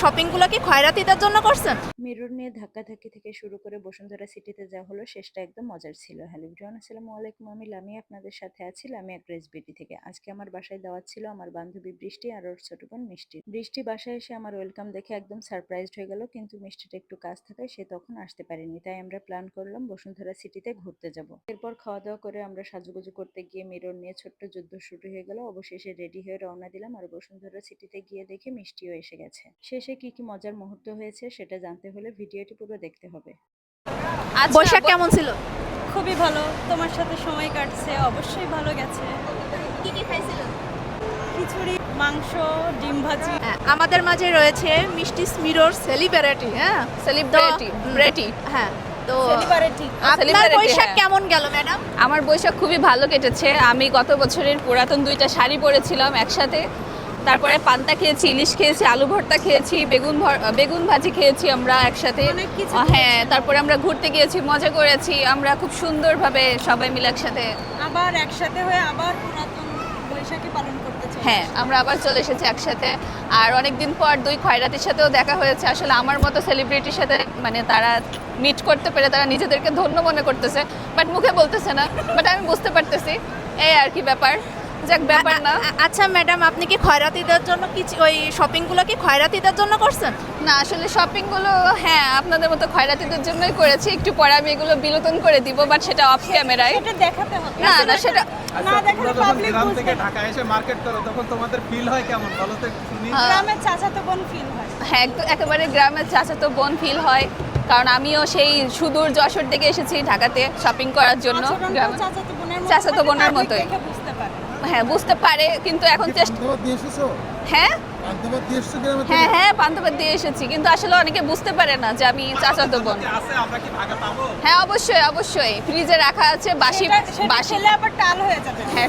শপিংগুলো কি খয়রাতিদের জন্য করছেন? মিরর নিয়ে ধাক্কাধাক্কি থেকে শুরু করে বসুন্ধরা সিটিতে যা হলো শেষটা একদম মজার ছিল। হ্যালো এভরিওয়ান, আসসালামু আলাইকুম। আমি লামিয়া আপনাদের সাথে আছি লামিয়া গ্রেস বিউটি থেকে। আজকে আমার বাসায় দাওয়াত ছিল আমার বান্ধবী বৃষ্টি আর ওর ছোট বোন মিষ্টি। বৃষ্টি বাসায় এসে আমার ওয়েলকাম দেখে একদম সারপ্রাইজড হয়ে গেল, কিন্তু মিষ্টিটা একটু কাজ থাকায় সে তখন আসতে পারেনি। তাই আমরা প্ল্যান করলাম বসুন্ধরা সিটিতে ঘুরতে যাব। এরপর খাওয়া দাওয়া করে আমরা সাজুগুজু করতে গিয়ে মিরর নিয়ে ছোট্ট যুদ্ধ শুরু হয়ে গেল। অবশেষে রেডি হয়ে রওনা দিলাম আর বসুন্ধরা সিটিতে গিয়ে দেখি মিষ্টিও এসে গেছে। শেষে কি কি মজার মুহূর্ত হয়েছে সেটা জানতে হলে ভিডিওটি পুরো দেখতে হবে। বৈশাখ কেমন ছিল? খুবই ভালো। তোমার সাথে সময় কাটছে, অবশ্যই ভালো গেছে। কি কি খাইছিলেন? খিচুড়ি, মাংস, ডিম ভাজি। আমাদের মাঝে রয়েছে মিষ্টি মিরর সেলিব্রিটি। হ্যাঁ, ব্রেটি। হ্যাঁ, তো সেলিব্রিটি। আপনার Celebrity, বৈশাখ হ্যাঁ। কেমন গেল ম্যাডাম? আমার বৈশাখ খুবই ভালো কেটেছে। আমি গত বছরের পুরাতন 2টা শাড়ি পরেছিলাম একসাথে। তারপরে পান্তা খেয়েছি, ইলিশ খেয়েছি, আলু ভর্তা খেয়েছি, বেগুন ভাজি খেয়েছি আমরা একসাথে। অনেক কিছু হ্যাঁ, তারপরে আমরা ঘুরতে গিয়েছি, মজা করেছি। আমরা খুব সুন্দরভাবে সবাই মিলে একসাথে। আবার একসাথে হয়ে আবার পুরাতন বৈশাখী পালন করতে চাই। হ্যাঁ, আমরা আবার চলে এসেছি একসাথে। আর অনেকদিন পর 2 খয়রাতির সাথেও দেখা হয়েছে। আসলে আমার মতো সেলিব্রিটির সাথে মানে তারা মিট করতে পেরে তারা নিজেদেরকে ধন্য মনে করতেছে, বাট মুখে বলতেছে না। বাট আমি বুঝতে পারতেছি এই আর কি ব্যাপার। যাক, ব্যাপার না। আচ্ছা ম্যাডাম, আপনি কি খয়রাতিদের জন্য কিছু ওই শপিংগুলো কি খয়রাতিদের জন্য করছেন? না, আসলে শপিংগুলো হ্যাঁ আপনাদের মতো খয়রাতিদের জন্যই করেছি। একটু পরে আমি এগুলো বিলোতন করে দিব, বাট সেটা অফ ক্যামেরায়। এটা দেখাতে হবে। না সেটা না দেখালে পাবলিক গ্রাম বুঝবে থেকে না। ঢাকা এসে মার্কেট করো, তখন তোমাদের ফিল হয় কেমন বলো তো একটু শুনি। গ্রামের চাচাতো বোন ফিল হয়। হ্যাঁ, একেবারে গ্রামের চাচাতো বোন ফিল হয়। কারণ আমিও সেই সুদূর যশোর থেকে এসেছি ঢাকাতে শপিং করার জন্য। আচরণটাও গ্রামে চাচাতো বোনের মতো চাচাতো থাকে, বোনের public মতোই। দেখে বুঝতে পারে। হ্যাঁ, বুঝতে পারে, কিন্তু এখন চেষ্টা। পান্তাভাত দিয়ে এসেছো? হ্যাঁ পান্তাভাত দিয়ে এসেছো গ্রামে থেকে? হ্যাঁ হ্যাঁ পান্তাভাত দিয়ে এসেছি, কিন্তু আসলে অনেকে বুঝতে পারে না যে আমি চাচাতো বোন। আছে আমরা কি ভাগা পাবো? হ্যাঁ, অবশ্যই অবশ্যই ফ্রিজে রাখা আছে বাসি সেটা বাসি। খেলে আবার টাল হয়ে যাবে। হ্যাঁ